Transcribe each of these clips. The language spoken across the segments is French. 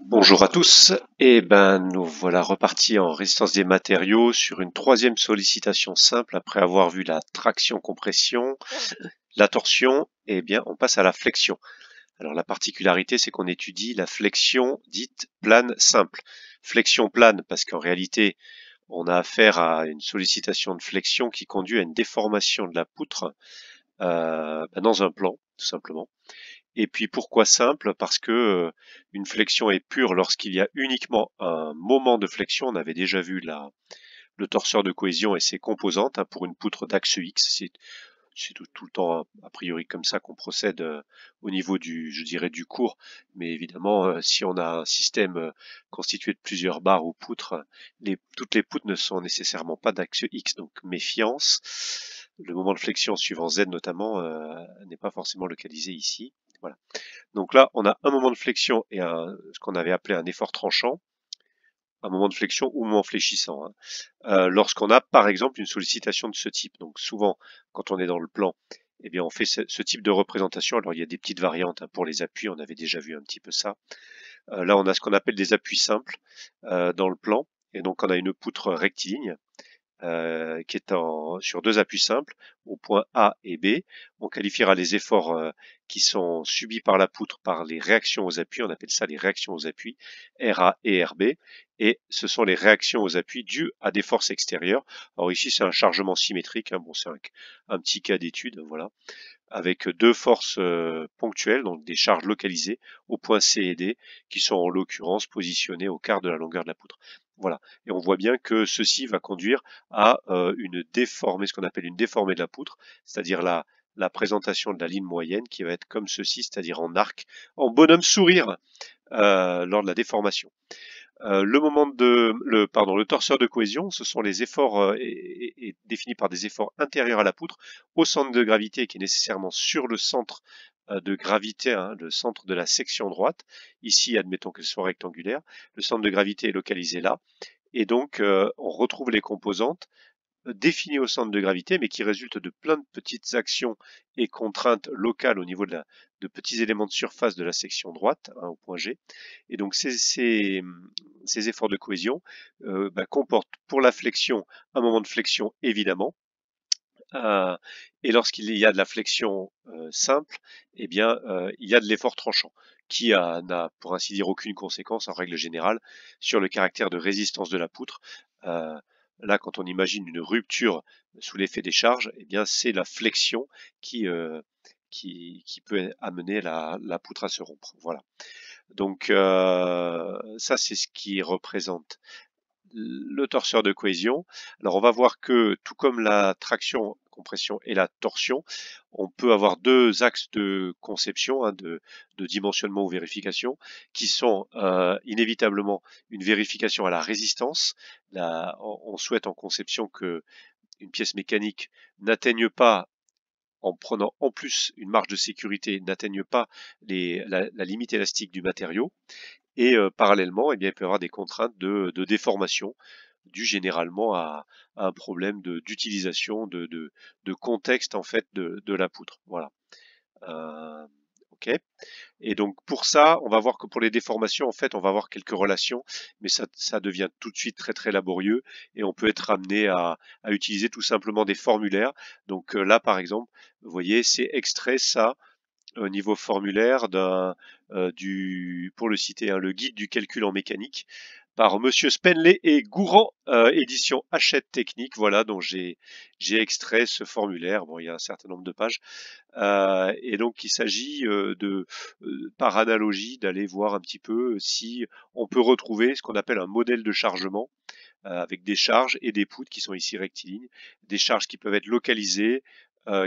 Bonjour à tous, et ben nous voilà repartis en résistance des matériaux sur une troisième sollicitation simple après avoir vu la traction-compression, la torsion, et bien on passe à la flexion. Alors la particularité c'est qu'on étudie la flexion dite plane simple. Flexion plane parce qu'en réalité on a affaire à une sollicitation de flexion qui conduit à une déformation de la poutre dans un plan tout simplement. Et puis pourquoi simple? Parce que une flexion est pure lorsqu'il y a uniquement un moment de flexion. On avait déjà vu le torseur de cohésion et ses composantes pour une poutre d'axe X. C'est tout le temps a priori comme ça qu'on procède au niveau je dirais, du cours. Mais évidemment, si on a un système constitué de plusieurs barres ou poutres, toutes les poutres ne sont nécessairement pas d'axe X. Donc méfiance. Le moment de flexion suivant Z notamment n'est pas forcément localisé ici. Voilà. Donc là, on a un moment de flexion et ce qu'on avait appelé un effort tranchant, un moment de flexion ou moment fléchissant. Lorsqu'on a par exemple une sollicitation de ce type. Donc souvent, quand on est dans le plan, eh bien on fait ce type de représentation. Alors il y a des petites variantes pour les appuis, on avait déjà vu un petit peu ça. Là, on a ce qu'on appelle des appuis simples dans le plan. Et donc on a une poutre rectiligne qui est sur deux appuis simples, au point A et B. On qualifiera les efforts qui sont subis par la poutre par les réactions aux appuis, on appelle ça les réactions aux appuis, RA et RB, et ce sont les réactions aux appuis dues à des forces extérieures. Alors ici c'est un chargement symétrique, bon c'est un petit cas d'étude, voilà, avec deux forces ponctuelles, donc des charges localisées au point C et D, qui sont en l'occurrence positionnées au quart de la longueur de la poutre. Voilà. Et on voit bien que ceci va conduire à une déformée, ce qu'on appelle une déformée de la poutre, c'est-à-dire la présentation de la ligne moyenne qui va être comme ceci, c'est-à-dire en arc, en bonhomme sourire lors de la déformation. Le torseur de cohésion, ce sont les efforts définis par des efforts intérieurs à la poutre au centre de gravité qui est nécessairement sur le centre de gravité, le centre de la section droite. Ici, admettons qu'elle soit rectangulaire. Le centre de gravité est localisé là. Et donc, on retrouve les composantes définies au centre de gravité, mais qui résultent de plein de petites actions et contraintes locales au niveau de petits éléments de surface de la section droite, au point G. Et donc ces efforts de cohésion comportent pour la flexion un moment de flexion évidemment. Et lorsqu'il y a de la flexion simple, eh bien, il y a de l'effort tranchant qui n'a pour ainsi dire aucune conséquence en règle générale sur le caractère de résistance de la poutre. Là, quand on imagine une rupture sous l'effet des charges, eh bien, c'est la flexion qui peut amener la poutre à se rompre. Voilà. Donc ça, c'est ce qui représente le torseur de cohésion. Alors on va voir que tout comme la traction, compression et la torsion, on peut avoir deux axes de conception, de dimensionnement ou vérification, qui sont inévitablement une vérification à la résistance. Là, on souhaite en conception que une pièce mécanique n'atteigne pas, en prenant en plus une marge de sécurité, n'atteigne pas la limite élastique du matériau. Et parallèlement, eh bien, il peut y avoir des contraintes de déformation dues généralement à un problème d'utilisation, de contexte en fait de la poutre. Voilà. Ok. Et donc pour ça, on va voir que pour les déformations, en fait, on va avoir quelques relations, mais ça devient tout de suite très très laborieux et on peut être amené à utiliser tout simplement des formulaires. Donc là, par exemple, vous voyez, c'est extrait ça au niveau formulaire pour le citer, le guide du calcul en mécanique par Monsieur Spenley et Gourand, édition Hachette Technique. Voilà, dont j'ai extrait ce formulaire. Bon, il y a un certain nombre de pages, et donc il s'agit par analogie, d'aller voir un petit peu si on peut retrouver ce qu'on appelle un modèle de chargement avec des charges et des poutres qui sont ici rectilignes, des charges qui peuvent être localisées,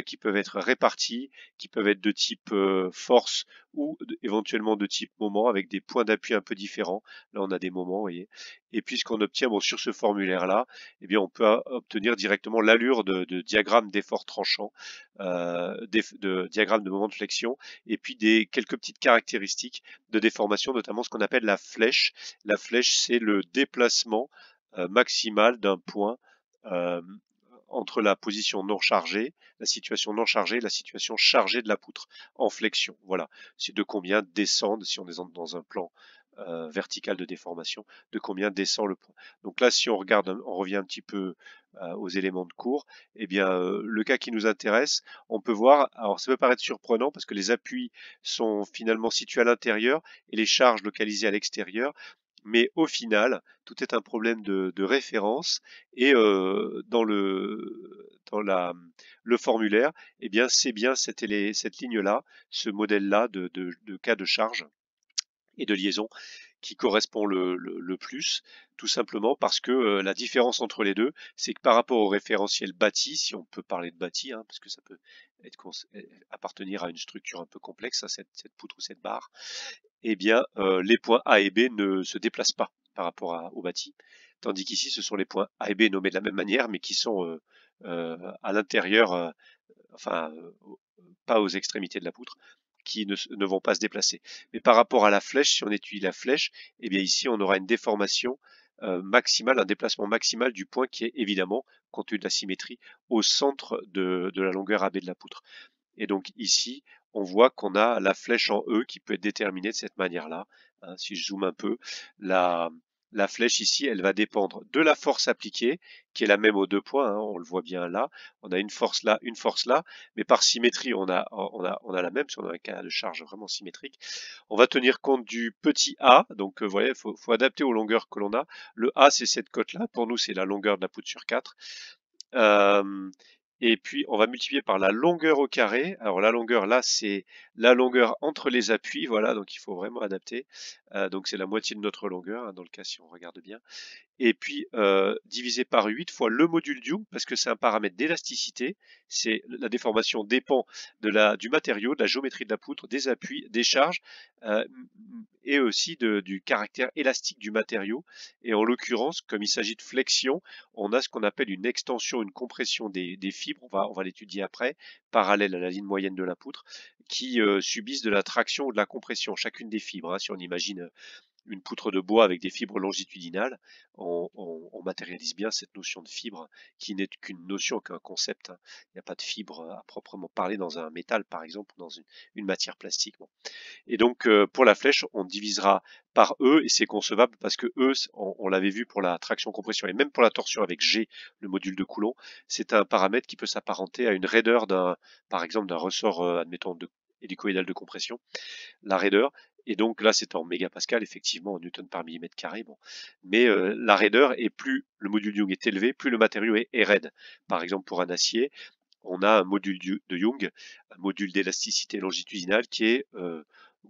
qui peuvent être réparties, qui peuvent être de type force ou éventuellement de type moment avec des points d'appui un peu différents. Là, on a des moments, vous voyez. Et puis, ce qu'on obtient sur ce formulaire-là, eh bien, on peut obtenir directement l'allure de diagramme d'effort tranchant, de diagramme de moment de flexion, et puis quelques petites caractéristiques de déformation, notamment ce qu'on appelle la flèche. La flèche, c'est le déplacement maximale d'un point euh, entre la position non chargée, la situation non chargée et la situation chargée de la poutre en flexion. Voilà, c'est de combien descendre si on est dans un plan verticale de déformation, de combien descend le point. Donc là, si on regarde, on revient un petit peu aux éléments de cours, eh bien, le cas qui nous intéresse, on peut voir, alors ça peut paraître surprenant parce que les appuis sont finalement situés à l'intérieur et les charges localisées à l'extérieur, mais au final, tout est un problème de référence et le formulaire, eh bien, c'est bien cette ligne-là, ce modèle-là de cas de charge et de liaison qui correspond le plus, tout simplement parce que la différence entre les deux, c'est que par rapport au référentiel bâti, si on peut parler de bâti, hein, parce que ça peut appartenir à une structure un peu complexe, hein, cette poutre ou cette barre, eh bien, les points A et B ne se déplacent pas par rapport au bâti, tandis qu'ici, ce sont les points A et B nommés de la même manière, mais qui sont à l'intérieur, enfin, pas aux extrémités de la poutre, qui ne vont pas se déplacer. Mais par rapport à la flèche, si on étudie la flèche, eh bien ici, on aura une déformation maximale, un déplacement maximal du point qui est évidemment, compte tenu de la symétrie, au centre de la longueur AB de la poutre. Et donc ici, on voit qu'on a la flèche en E qui peut être déterminée de cette manière-là. Hein, si je zoome un peu, la, la flèche ici, elle va dépendre de la force appliquée, qui est la même aux deux points, hein, on le voit bien là. On a une force là, mais par symétrie, on a la même, si on a un cas de charge vraiment symétrique. On va tenir compte du petit a, donc vous voyez, il faut adapter aux longueurs que l'on a. Le a, c'est cette cote-là, pour nous, c'est la longueur de la poutre sur 4. Et puis, on va multiplier par la longueur au carré. Alors, la longueur, là, c'est la longueur entre les appuis. Voilà, donc il faut vraiment adapter. Donc, c'est la moitié de notre longueur, hein, dans le cas si on regarde bien. Et puis divisé par 8 fois le module du, parce que c'est un paramètre d'élasticité. C'est la déformation dépend du matériau, de la géométrie de la poutre, des appuis, des charges euh, et aussi du caractère élastique du matériau. Et en l'occurrence, comme il s'agit de flexion, on a ce qu'on appelle une extension, une compression des fibres, on va l'étudier après, parallèle à la ligne moyenne de la poutre, qui subissent de la traction ou de la compression, chacune des fibres. Hein, si on imagine une poutre de bois avec des fibres longitudinales, on matérialise bien cette notion de fibre qui n'est qu'une notion, qu'un concept. Hein. Il n'y a pas de fibre à proprement parler dans un métal, par exemple, ou dans une matière plastique. Bon. Et donc, pour la flèche, on divisera par E, et c'est concevable parce que E, on l'avait vu pour la traction-compression, et même pour la torsion avec G, le module de Coulomb, c'est un paramètre qui peut s'apparenter à une raideur par exemple, d'un ressort, admettons, hélicoïdal de compression, la raideur. Et donc là, c'est en mégapascal, effectivement, en newton par millimètre carré. Bon. Mais la raideur, et plus le module de Young est élevé, plus le matériau est raide. Par exemple, pour un acier, on a un module de Young, un module d'élasticité longitudinale qui est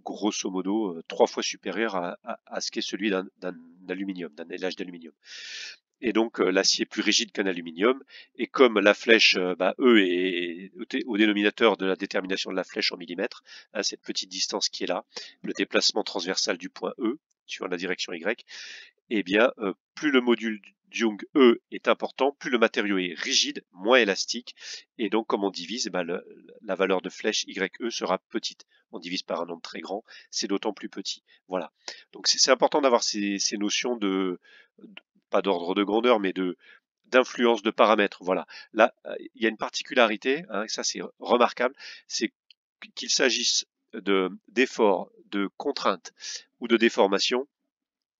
grosso modo 3 fois supérieur à ce qu'est celui d'un aluminium, d'un ailage d'aluminium. Et donc l'acier est plus rigide qu'un aluminium, et comme la flèche, E est au dénominateur de la détermination de la flèche en millimètres, hein, cette petite distance qui est là, le déplacement transversal du point E, suivant la direction Y, eh bien, plus le module Young E est important, plus le matériau est rigide, moins élastique, et donc comme on divise, la valeur de flèche YE sera petite. On divise par un nombre très grand, c'est d'autant plus petit. Voilà. Donc c'est important d'avoir ces notions pas d'ordre de grandeur, mais d'influence de paramètres. Voilà. Là, il y a une particularité, hein, et ça c'est remarquable, c'est qu'il s'agisse d'efforts, de contraintes ou de déformations.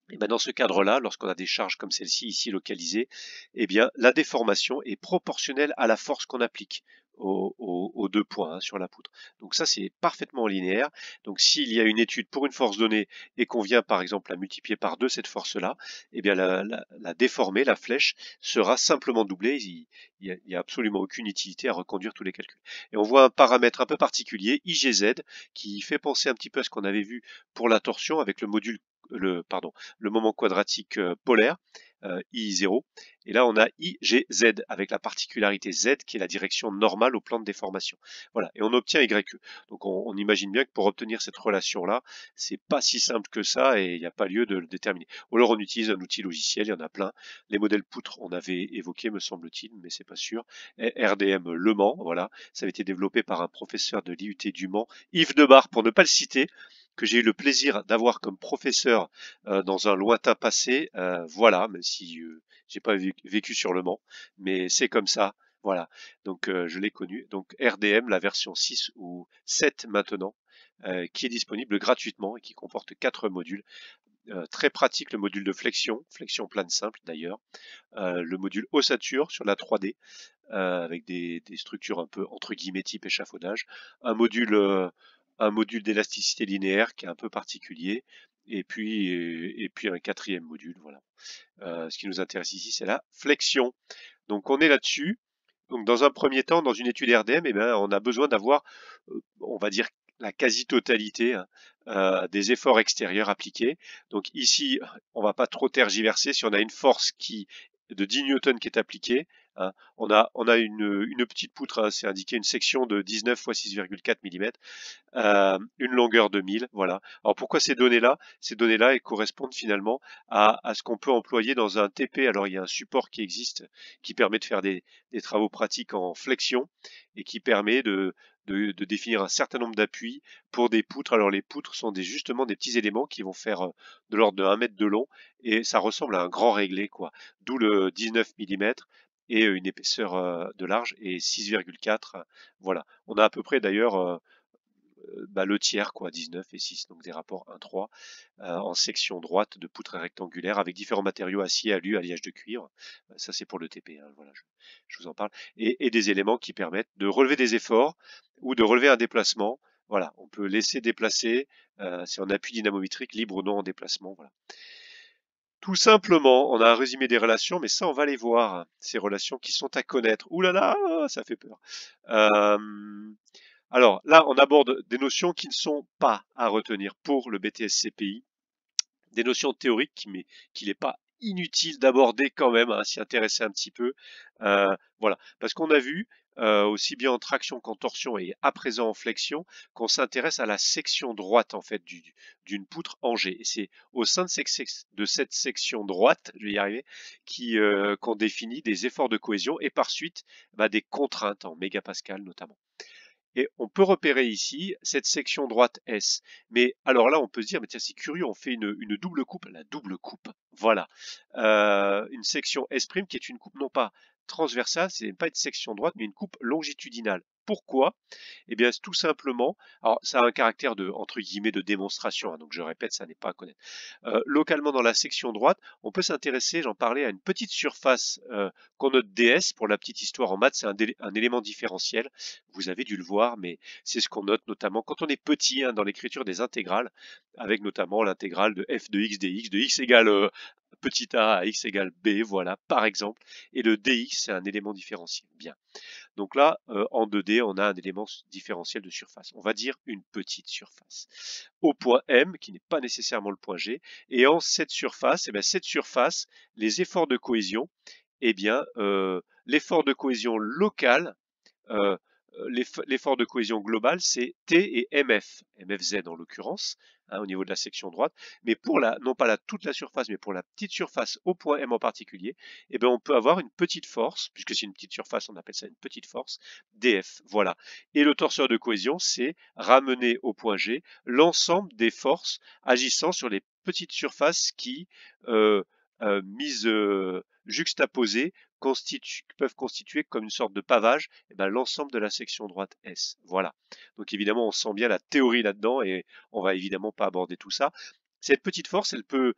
Et ben dans ce cadre-là, lorsqu'on a des charges comme celle-ci ici localisées, eh bien la déformation est proportionnelle à la force qu'on applique aux deux points, hein, sur la poutre. Donc ça c'est parfaitement linéaire. Donc s'il y a une étude pour une force donnée et qu'on vient par exemple à multiplier par 2 cette force-là, eh bien la déformée, la flèche, sera simplement doublée. Il n'y a absolument aucune utilité à reconduire tous les calculs. Et on voit un paramètre un peu particulier, IGZ, qui fait penser un petit peu à ce qu'on avait vu pour la torsion avec le module le moment quadratique polaire, I0. Et là, on a IGZ avec la particularité Z qui est la direction normale au plan de déformation. Voilà, et on obtient YE. Donc on imagine bien que pour obtenir cette relation-là, c'est pas si simple que ça et il n'y a pas lieu de le déterminer. Ou alors on utilise un outil logiciel, il y en a plein. Les modèles poutres, on avait évoqué, me semble-t-il, mais c'est pas sûr. RDM Le Mans, voilà, ça avait été développé par un professeur de l'IUT du Mans, Yves Debar, pour ne pas le citer, que j'ai eu le plaisir d'avoir comme professeur dans un lointain passé. Voilà, même si j'ai pas vécu sur le Mans, mais c'est comme ça. Voilà, donc je l'ai connu. Donc RDM, la version 6 ou 7 maintenant, qui est disponible gratuitement et qui comporte 4 modules très pratique le module de flexion, flexion plane simple d'ailleurs, le module ossature sur la 3D, avec des structures un peu entre guillemets type échafaudage, un module d'élasticité linéaire qui est un peu particulier, et puis un quatrième module, voilà. Ce qui nous intéresse ici, c'est la flexion. Donc on est là-dessus. Donc dans un premier temps, dans une étude RDM, eh ben, on a besoin d'avoir, on va dire, la quasi-totalité, hein, des efforts extérieurs appliqués. Donc ici, on va pas trop tergiverser. Si on a une force de 10 newtons qui est appliquée, hein, on a une petite poutre, hein, c'est indiqué une section de 19 x 6,4 mm, une longueur de 1000, voilà. Alors pourquoi ces données-là? Ces données-là, elles correspondent finalement à ce qu'on peut employer dans un TP. Alors il y a un support qui existe qui permet de faire des travaux pratiques en flexion et qui permet de définir un certain nombre d'appuis pour des poutres. Alors les poutres sont justement des petits éléments qui vont faire de l'ordre de 1 mètre de long et ça ressemble à un grand réglé, quoi. D'où le 19 mm et une épaisseur de large et 6,4. Voilà. On a à peu près d'ailleurs le tiers, quoi, 19 et 6, donc des rapports 1-3, en section droite de poutres rectangulaires avec différents matériaux, acier, alu, alliage de cuivre. Ça, c'est pour le TP, hein, voilà, je vous en parle. Et des éléments qui permettent de relever des efforts ou de relever un déplacement. Voilà, on peut laisser déplacer, c'est en appui dynamométrique, libre ou non en déplacement. Voilà. Tout simplement, on a un résumé des relations, mais ça, on va les voir, hein, ces relations qui sont à connaître. Ouh là là, ça fait peur. Alors là, on aborde des notions qui ne sont pas à retenir pour le BTS CPI, des notions théoriques mais qu'il n'est pas inutile d'aborder quand même, hein, s'y intéresser un petit peu. Voilà, parce qu'on a vu, aussi bien en traction qu'en torsion et à présent en flexion, qu'on s'intéresse à la section droite en fait d'une poutre en G. Et c'est au sein de cette section droite, je vais y arriver, qu'on définit des efforts de cohésion et par suite des contraintes en mégapascal notamment. Et on peut repérer ici cette section droite S. Mais alors là, on peut se dire, mais tiens, c'est curieux, on fait une double coupe. La double coupe, voilà. Une section S' qui est une coupe non pas transversale, c'est pas une section droite, mais une coupe longitudinale. Pourquoi? Eh bien, tout simplement, alors ça a un caractère de, entre guillemets, de démonstration, hein, donc je répète, ça n'est pas à connaître. Localement, dans la section droite, on peut s'intéresser, j'en parlais, à une petite surface qu'on note DS. Pour la petite histoire en maths, c'est un élément différentiel. Vous avez dû le voir, mais c'est ce qu'on note notamment quand on est petit, hein, dans l'écriture des intégrales, avec notamment l'intégrale de f de x dx, de x égale petit a à x égale b, voilà, par exemple. Et le dx, c'est un élément différentiel. Bien. Donc là, en 2D, on a un élément différentiel de surface. On va dire une petite surface. Au point M, qui n'est pas nécessairement le point G, et en cette surface, cette surface, les efforts de cohésion, l'effort de cohésion local, euh, l'effort de cohésion global, c'est T et MF, MFZ en l'occurrence, hein, au niveau de la section droite, mais pour non pas toute la surface, mais pour la petite surface au point M en particulier, on peut avoir une petite force, puisque c'est une petite surface, on appelle ça une petite force, DF, voilà. Et le torseur de cohésion, c'est ramener au point G l'ensemble des forces agissant sur les petites surfaces qui, mises juxtaposées, peuvent constituer comme une sorte de pavage l'ensemble de la section droite S. Voilà. Donc évidemment, on sent bien la théorie là-dedans et on va évidemment pas aborder tout ça. Cette petite force, elle peut,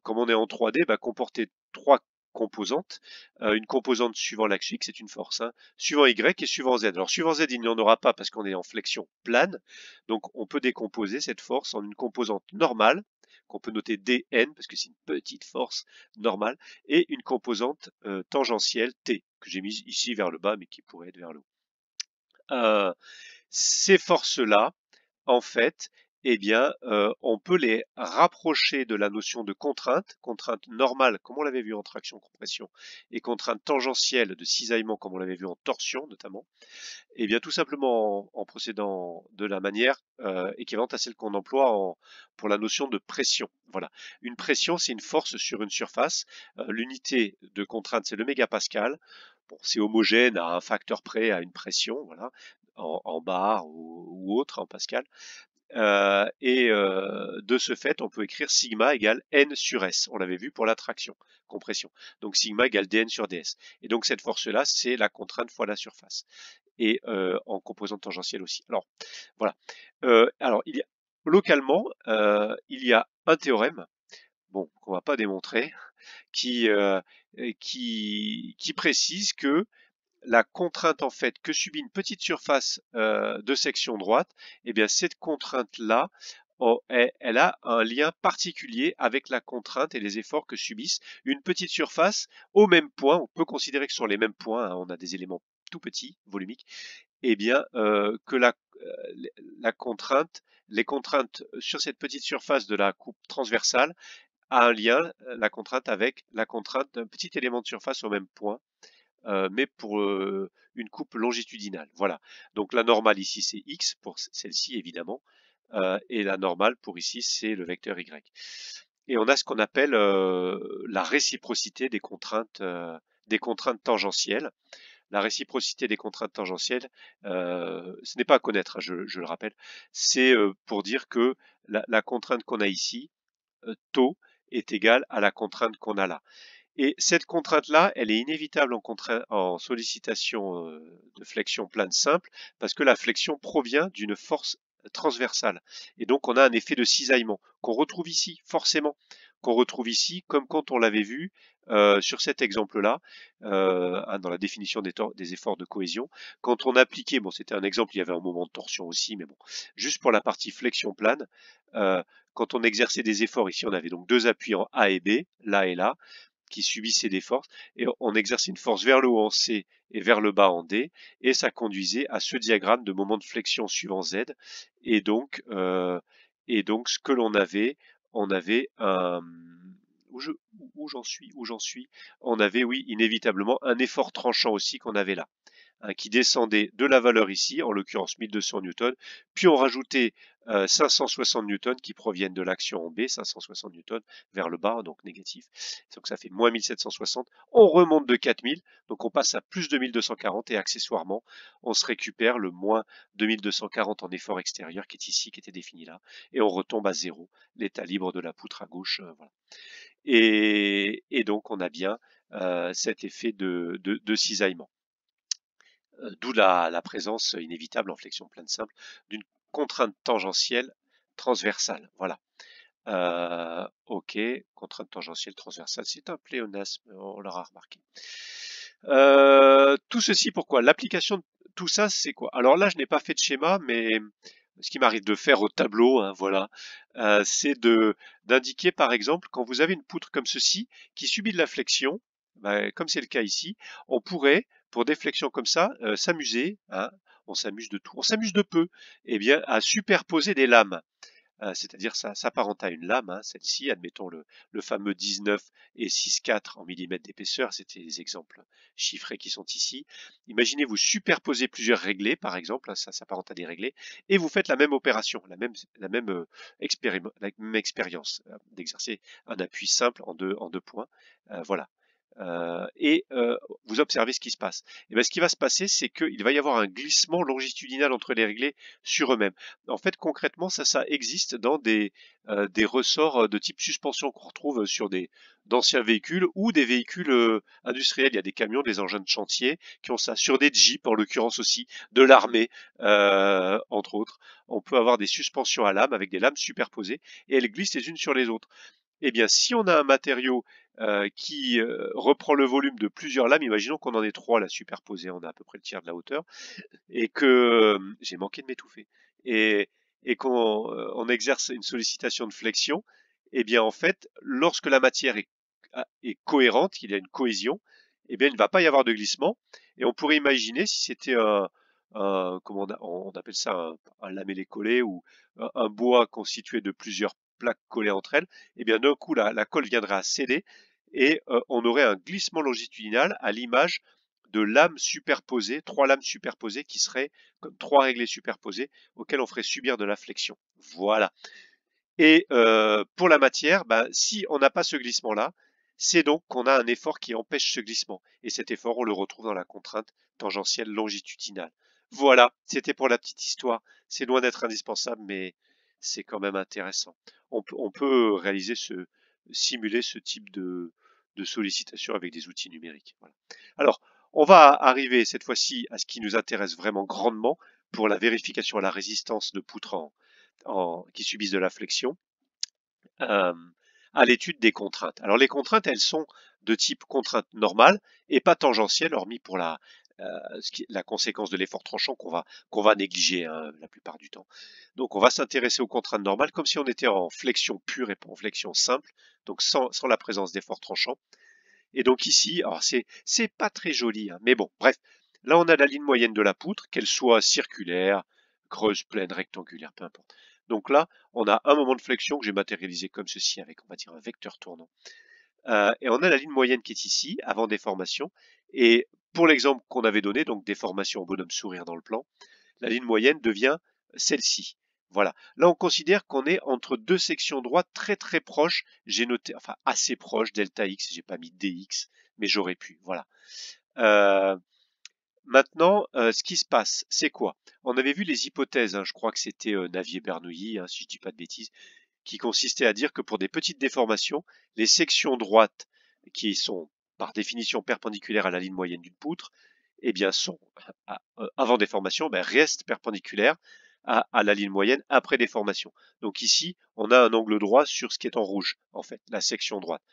comme on est en 3D, comporter 3 composantes. Une composante suivant l'axe X, c'est une force, hein, suivant Y et suivant Z. Alors suivant Z, il n'y en aura pas parce qu'on est en flexion plane. Donc on peut décomposer cette force en une composante normale, qu'on peut noter dN parce que c'est une petite force normale, et une composante tangentielle T, que j'ai mise ici vers le bas, mais qui pourrait être vers le haut. Ces forces-là, en fait, on peut les rapprocher de la notion de contrainte normale, comme on l'avait vu en traction-compression, et contrainte tangentielle de cisaillement, comme on l'avait vu en torsion notamment, tout simplement en procédant de la manière équivalente à celle qu'on emploie pour la notion de pression. Voilà. Une pression, c'est une force sur une surface. L'unité de contrainte, c'est le mégapascal. Bon, c'est homogène à un facteur près à une pression, voilà, en bar ou autre en pascal. De ce fait, on peut écrire sigma égale n sur s. On l'avait vu pour l'attraction, compression. Donc sigma égale dn sur ds. Et donc cette force-là, c'est la contrainte fois la surface. Et en composante tangentielle aussi. Alors, voilà. Alors, localement, il y a un théorème bon, qu'on va pas démontrer, qui, euh, qui précise que la contrainte en fait que subit une petite surface de section droite, eh bien cette contrainte-là, elle a un lien particulier avec la contrainte et les efforts que subissent une petite surface au même point. On peut considérer que sur les mêmes points, hein, on a des éléments tout petits, volumiques, eh bien que la contrainte, les contraintes sur cette petite surface de la coupe transversale a un lien, la contrainte avec la contrainte d'un petit élément de surface au même point mais pour une coupe longitudinale. Voilà. Donc la normale ici c'est x pour celle-ci évidemment, et la normale pour ici c'est le vecteur y. Et on a ce qu'on appelle la réciprocité des contraintes tangentielles. La réciprocité des contraintes tangentielles, ce n'est pas à connaître, hein, je le rappelle, c'est pour dire que la contrainte qu'on a ici, tau, est égale à la contrainte qu'on a là. Et cette contrainte-là, elle est inévitable en sollicitation de flexion plane simple, parce que la flexion provient d'une force transversale. Et donc on a un effet de cisaillement qu'on retrouve ici, forcément, qu'on retrouve ici, comme quand on l'avait vu sur cet exemple-là, dans la définition des efforts de cohésion. Quand on appliquait, bon c'était un exemple, il y avait un moment de torsion aussi, mais bon, juste pour la partie flexion plane, quand on exerçait des efforts, ici on avait donc deux appuis en A et B, là et là, qui subissaient des forces, et on exerçait une force vers le haut en C et vers le bas en D, et ça conduisait à ce diagramme de moment de flexion suivant Z, et donc, ce que l'on avait, on avait un, où j'en suis, on avait, oui, inévitablement un effort tranchant aussi qu'on avait là, hein, qui descendait de la valeur ici, en l'occurrence 1200 newtons, puis on rajoutait 560 newtons qui proviennent de l'action en B, 560 newtons vers le bas, donc négatif, donc ça fait moins 1760, on remonte de 4000, donc on passe à plus 2240 et accessoirement on se récupère le moins 2240 en effort extérieur qui est ici, qui était défini là, et on retombe à zéro, l'état libre de la poutre à gauche, voilà. Et donc on a bien cet effet de cisaillement. D'où la présence inévitable en flexion plane simple d'une contrainte tangentielle transversale. Voilà. Ok, contrainte tangentielle transversale, c'est un pléonasme, on l'aura remarqué. Tout ceci pourquoi? L'application de tout ça, c'est quoi? Alors là, je n'ai pas fait de schéma, mais ce qui m'arrive de faire au tableau, hein, voilà, c'est d'indiquer par exemple quand vous avez une poutre comme ceci qui subit de la flexion, ben, comme c'est le cas ici, on pourrait pour des flexions comme ça s'amuser, hein, on s'amuse de tout, on s'amuse de peu, eh bien à superposer des lames. C'est-à-dire ça s'apparente à une lame, hein, celle-ci, admettons le fameux 19 et 6,4 en millimètres d'épaisseur, c'était les exemples chiffrés qui sont ici. Imaginez vous superposez plusieurs réglés, par exemple, hein, ça s'apparente à des réglés, et vous faites la même opération, la même expérience d'exercer un appui simple en deux points. Voilà. Vous observez ce qui se passe. Et bien, ce qui va se passer, c'est qu'il va y avoir un glissement longitudinal entre les réglés sur eux-mêmes. En fait, concrètement, ça existe dans des ressorts de type suspension qu'on retrouve sur d'anciens véhicules ou des véhicules industriels. Il y a des camions, des engins de chantier qui ont ça. Sur des jeeps, en l'occurrence aussi, de l'armée, entre autres. On peut avoir des suspensions à lames avec des lames superposées et elles glissent les unes sur les autres. Eh bien, si on a un matériau qui reprend le volume de plusieurs lames, imaginons qu'on en ait trois là superposées, on a à peu près le tiers de la hauteur, et que j'ai manqué de m'étouffer, et, et qu'on on exerce une sollicitation de flexion, eh bien en fait, lorsque la matière est cohérente, qu'il y a une cohésion, eh bien il ne va pas y avoir de glissement, et on pourrait imaginer si c'était comment on appelle ça un lamellé-collé ou un bois constitué de plusieurs plaques collées entre elles, eh bien d'un coup la colle viendrait à céder et on aurait un glissement longitudinal à l'image de lames superposées, trois lames superposées qui seraient comme trois réglés superposés auxquels on ferait subir de la flexion. Voilà. Et pour la matière, ben, si on n'a pas ce glissement-là, c'est donc qu'on a un effort qui empêche ce glissement. Et cet effort, on le retrouve dans la contrainte tangentielle longitudinale. Voilà, c'était pour la petite histoire. C'est loin d'être indispensable, mais c'est quand même intéressant. On peut réaliser simuler ce type de sollicitation avec des outils numériques. Voilà. Alors, on va arriver cette fois-ci à ce qui nous intéresse vraiment grandement pour la vérification à la résistance de poutres qui subissent de la flexion. Euh, à l'étude des contraintes. Alors les contraintes, elles sont de type contrainte normale et pas tangentielle, hormis pour la conséquence de l'effort tranchant qu'on va négliger hein, la plupart du temps. Donc on va s'intéresser aux contraintes normales comme si on était en flexion pure et pas en flexion simple, donc sans la présence d'effort tranchant. Et donc ici, alors c'est pas très joli, hein, mais bon, bref. Là, on a la ligne moyenne de la poutre, qu'elle soit circulaire, creuse, pleine, rectangulaire, peu importe. Donc là, on a un moment de flexion que j'ai matérialisé comme ceci avec, on va dire, un vecteur tournant. Et on a la ligne moyenne qui est ici, avant déformation. Et pour l'exemple qu'on avait donné, donc déformation bonhomme sourire dans le plan, la ligne moyenne devient celle-ci. Voilà. Là, on considère qu'on est entre deux sections droites très très proches. J'ai noté, enfin assez proches, delta x, j'ai pas mis dx, mais j'aurais pu. Voilà. Maintenant, ce qui se passe, c'est quoi? On avait vu les hypothèses, hein, je crois que c'était Navier-Bernoulli, hein, si je dis pas de bêtises, qui consistait à dire que pour des petites déformations, les sections droites, qui sont par définition perpendiculaires à la ligne moyenne d'une poutre, eh bien sont, avant déformation, ben, restent perpendiculaires à la ligne moyenne après déformation. Donc ici, on a un angle droit sur ce qui est en rouge, en fait, la section droite.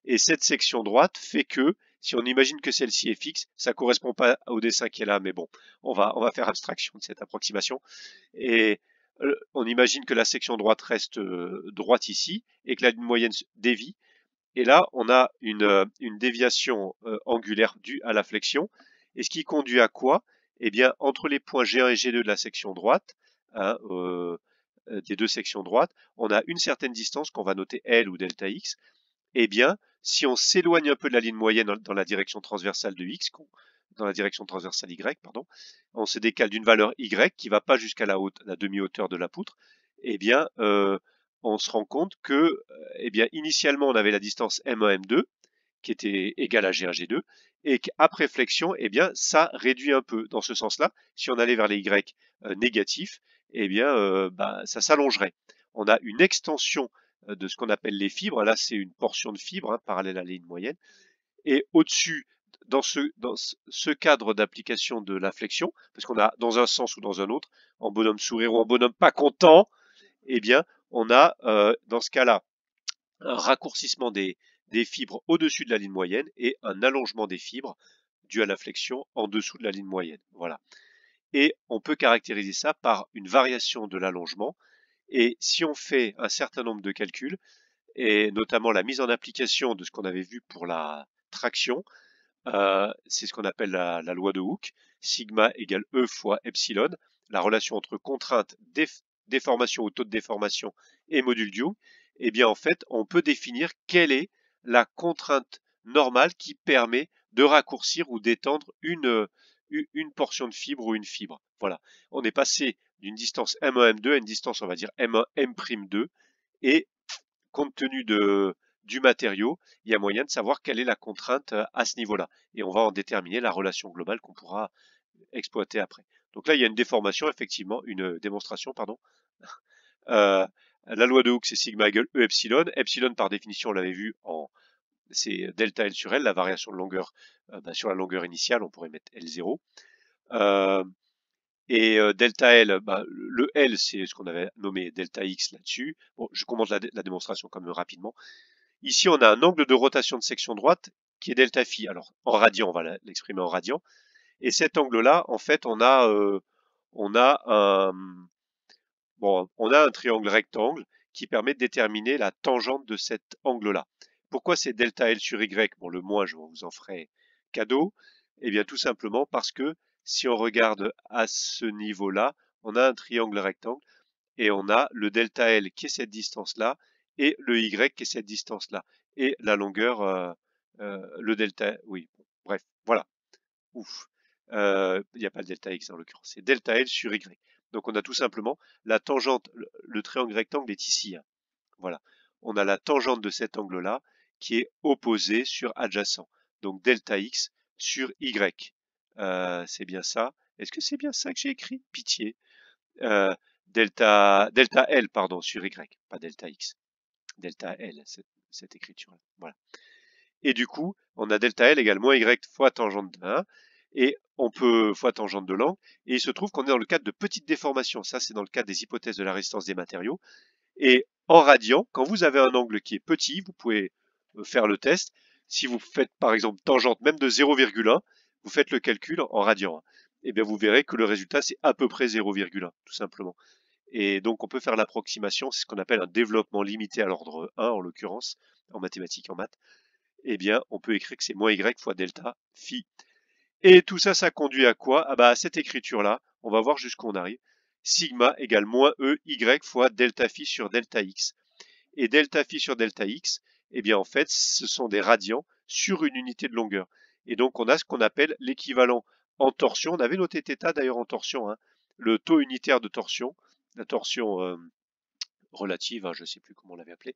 Et cette section droite fait que, si on imagine que celle-ci est fixe, ça ne correspond pas au dessin qui est là, mais bon, on va faire abstraction de cette approximation. Et on imagine que la section droite reste droite ici, et que la ligne moyenne dévie. Et là, on a une déviation angulaire due à la flexion. Et ce qui conduit à quoi? Eh bien, entre les points G1 et G2 de la section droite, hein, des deux sections droites, on a une certaine distance qu'on va noter L ou delta X. Eh bien, si on s'éloigne un peu de la ligne moyenne dans la direction transversale de X, dans la direction transversale Y, pardon, on se décale d'une valeur Y qui ne va pas jusqu'à la demi-hauteur de la poutre, eh bien, on se rend compte que, eh bien, initialement, on avait la distance M1, M2, qui était égale à G1, G2, et qu'après flexion, eh bien, ça réduit un peu. Dans ce sens-là, si on allait vers les Y négatifs, eh bien, ça s'allongerait. On a une extension de ce qu'on appelle les fibres. Là, c'est une portion de fibre hein, parallèle à la ligne moyenne. Et au-dessus, dans ce cadre d'application de la flexion, parce qu'on a dans un sens ou dans un autre, en bonhomme sourire ou en bonhomme pas content, eh bien, on a dans ce cas-là un raccourcissement des fibres au-dessus de la ligne moyenne et un allongement des fibres dû à la flexion en dessous de la ligne moyenne. Voilà. Et on peut caractériser ça par une variation de l'allongement. Et si on fait un certain nombre de calculs, et notamment la mise en application de ce qu'on avait vu pour la traction, c'est ce qu'on appelle la loi de Hooke, sigma égale E fois epsilon, la relation entre contrainte, déformation ou taux de déformation et module Young, eh bien en fait on peut définir quelle est la contrainte normale qui permet de raccourcir ou d'étendre une portion de fibre ou une fibre. Voilà, on est passé d'une distance M1, M2 à une distance on va dire M1, M'2 et compte tenu du matériau, il y a moyen de savoir quelle est la contrainte à ce niveau-là. Et on va en déterminer la relation globale qu'on pourra exploiter après. Donc là, il y a une déformation, effectivement, une démonstration, pardon. La loi de Hooke, c'est sigma égale E epsilon. Epsilon, par définition, on l'avait vu, c'est delta L sur L, la variation de longueur sur la longueur initiale, on pourrait mettre L0. Et delta L, le L, c'est ce qu'on avait nommé delta X là-dessus. Bon, je commente la démonstration quand même rapidement. Ici, on a un angle de rotation de section droite qui est delta phi. Alors, en radian, on va l'exprimer en radian. Et cet angle-là, en fait, on a un triangle rectangle qui permet de déterminer la tangente de cet angle-là. Pourquoi c'est delta L sur Y? Bon, le moins, je vous en ferai cadeau. Eh bien, tout simplement parce que si on regarde à ce niveau-là, on a un triangle rectangle et on a le delta L qui est cette distance-là et le Y qui est cette distance-là. Et la longueur, le delta, oui, bon, bref, voilà. Ouf. Il n'y a pas de delta X en l'occurrence, c'est delta L sur Y. Donc on a tout simplement la tangente, le triangle rectangle est ici. Hein. Voilà. On a la tangente de cet angle-là qui est opposée sur adjacent. Donc delta X sur Y. C'est bien ça. Est-ce que c'est bien ça que j'ai écrit? Pitié. Delta L, pardon, sur Y, pas delta X. Delta L, cette écriture-là. Voilà. Et du coup, on a delta L égale moins Y fois tangente de 1, et on peut fois tangente de l'angle, et il se trouve qu'on est dans le cadre de petites déformations. Ça, c'est dans le cadre des hypothèses de la résistance des matériaux. Et En radian, quand vous avez un angle qui est petit, vous pouvez faire le test. Si vous faites par exemple tangente même de 0,1, vous faites le calcul en radian, hein. Et bien vous verrez que le résultat c'est à peu près 0,1 tout simplement. Et donc on peut faire l'approximation, c'est ce qu'on appelle un développement limité à l'ordre 1 en l'occurrence, en mathématiques, en maths. Eh bien on peut écrire que c'est moins y fois delta phi. Et tout ça, ça conduit à quoi? Ah bah à cette écriture-là, on va voir jusqu'où on arrive. Sigma égale moins e y fois delta phi sur delta x. Et delta phi sur delta x, eh bien en fait, ce sont des radians sur une unité de longueur. Et donc on a ce qu'on appelle l'équivalent en torsion. On avait noté θ d'ailleurs en torsion, hein. Le taux unitaire de torsion, la torsion relative, hein, je ne sais plus comment on l'avait appelé,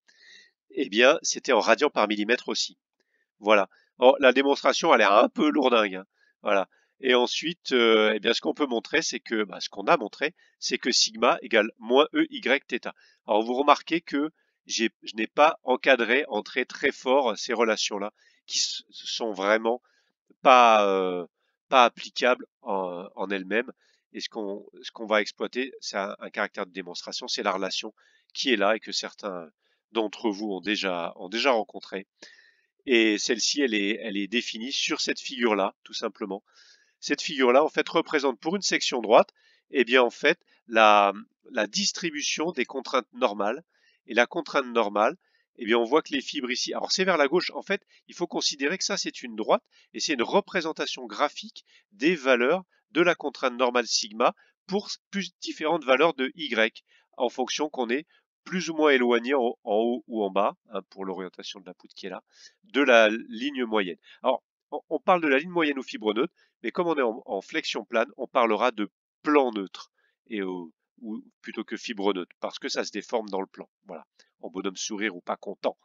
eh bien c'était en radians par millimètre aussi. Voilà. Oh, la démonstration a l'air un peu lourdingue, hein. Voilà. Et ensuite, eh bien, ce qu'on peut montrer, c'est que, ce qu'on a montré, c'est que sigma égale moins e y θ. Alors, vous remarquez que je n'ai pas encadré en très très fort ces relations-là, qui sont vraiment pas applicables en elles-mêmes. Et ce qu'on va exploiter, c'est un caractère de démonstration, c'est la relation qui est là et que certains d'entre vous ont déjà rencontré. Et celle-ci, elle est définie sur cette figure-là, tout simplement. Cette figure-là, en fait, représente pour une section droite, eh bien, en fait, la distribution des contraintes normales. Et la contrainte normale, eh bien, on voit que les fibres ici, alors c'est vers la gauche, en fait, il faut considérer que ça, c'est une droite, et c'est une représentation graphique des valeurs de la contrainte normale sigma pour plus différentes valeurs de y, en fonction qu'on est plus ou moins éloigné en haut ou en bas, hein, pour l'orientation de la poutre qui est là, de la ligne moyenne. Alors, on parle de la ligne moyenne aux fibres neutres, mais comme on est en flexion plane, on parlera de plan neutre, ou plutôt que fibre neutre, parce que ça se déforme dans le plan. Voilà, en bonhomme sourire ou pas content.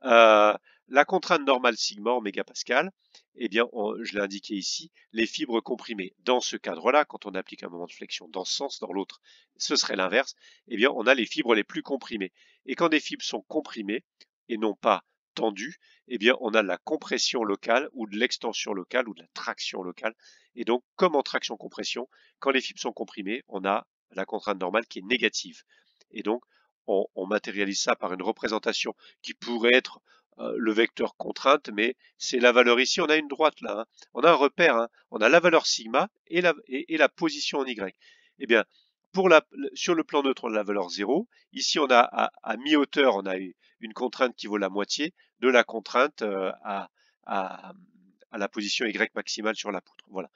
La contrainte normale sigma en mégapascal, eh bien, je l'ai indiqué ici, les fibres comprimées. Dans ce cadre-là, quand on applique un moment de flexion dans ce sens, dans l'autre, ce serait l'inverse, eh bien, on a les fibres les plus comprimées. Et quand des fibres sont comprimées et non pas tendues, eh bien, on a de la compression locale ou de l'extension locale ou de la traction locale. Et donc, comme en traction-compression, quand les fibres sont comprimées, on a la contrainte normale qui est négative. Et donc, on matérialise ça par une représentation qui pourrait être le vecteur contrainte, mais c'est la valeur ici. On a une droite là, hein. On a un repère, hein. On a la valeur sigma et la position en y. Eh bien, sur le plan neutre, on a la valeur 0. Ici, on a à mi-hauteur, on a une contrainte qui vaut la moitié de la contrainte à, à la position y maximale sur la poutre. Voilà.